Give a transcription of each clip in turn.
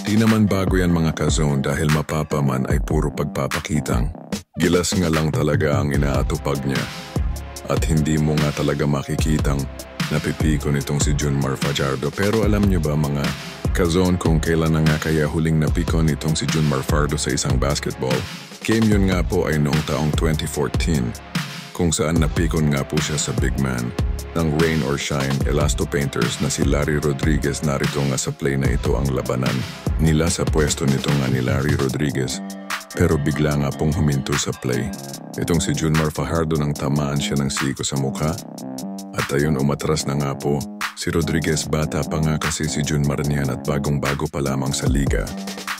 Di naman bago yan mga ka-zone dahil mapapaman ay puro pagpapakitang. Gilas nga lang talaga ang inaatupag niya. At hindi mo nga talaga makikitang napipiko nitong si Junmar Fajardo. Pero alam niyo ba mga ka-zone kung kailan na nga kaya huling napiko nitong si Junmar Fajardo sa isang basketball? Game yun nga po ay noong taong 2014 kung saan napikon nga po siya sa big man ng Rain or Shine Elasto Painters na si Larry Rodriguez. Narito nga sa play na ito ang labanan nila sa pwesto nito nga ni Larry Rodriguez. Pero bigla nga pong huminto sa play. Itong si Junmar Fajardo nang tamaan siya ng siko sa mukha. At ayun umatras na nga po. Si Rodriguez bata pa nga kasi si Junmar niyan at bagong-bago pa lamang sa liga.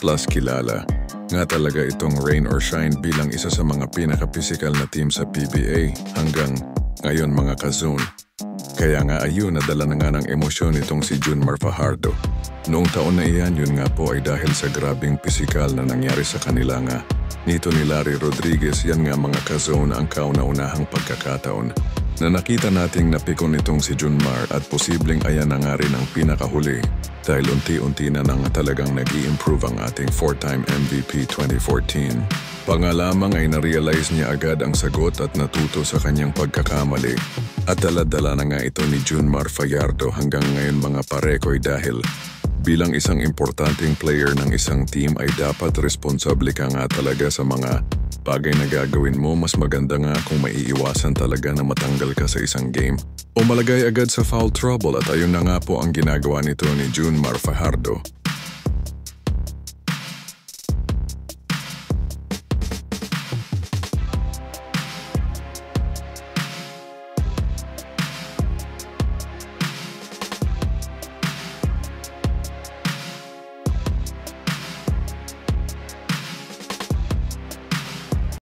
Plus kilala nga talaga itong Rain or Shine bilang isa sa mga pinaka-physical na team sa PBA hanggang ngayon mga ka-zone. Kaya nga ayun nadala na nga ng emosyon itong si Junmar Fajardo. Noong taon na iyan yun nga po ay dahil sa grabing pisikal na nangyari sa kanila nga nito ni Larry Rodriguez. Yan nga mga ka-zone ang kauna-unahang pagkakataon na nakita nating napikon itong si Junmar at posibleng ayan na nga rin ang pinakahuli dahil unti-unti na nang talagang nag-i-improve ang ating 4-time MVP 2014. Pangalamang ay na-realize niya agad ang sagot at natuto sa kanyang pagkakamali. At dala-dala na nga ito ni Junmar Fajardo hanggang ngayon mga parekoy dahil bilang isang importanteng player ng isang team ay dapat responsable ka nga talaga sa mga bagay na gagawin mo. Mas maganda nga kung maiiwasan talaga na matanggal ka sa isang game o malagay agad sa foul trouble at ayun na nga po ang ginagawa nito ni Junmar Fajardo.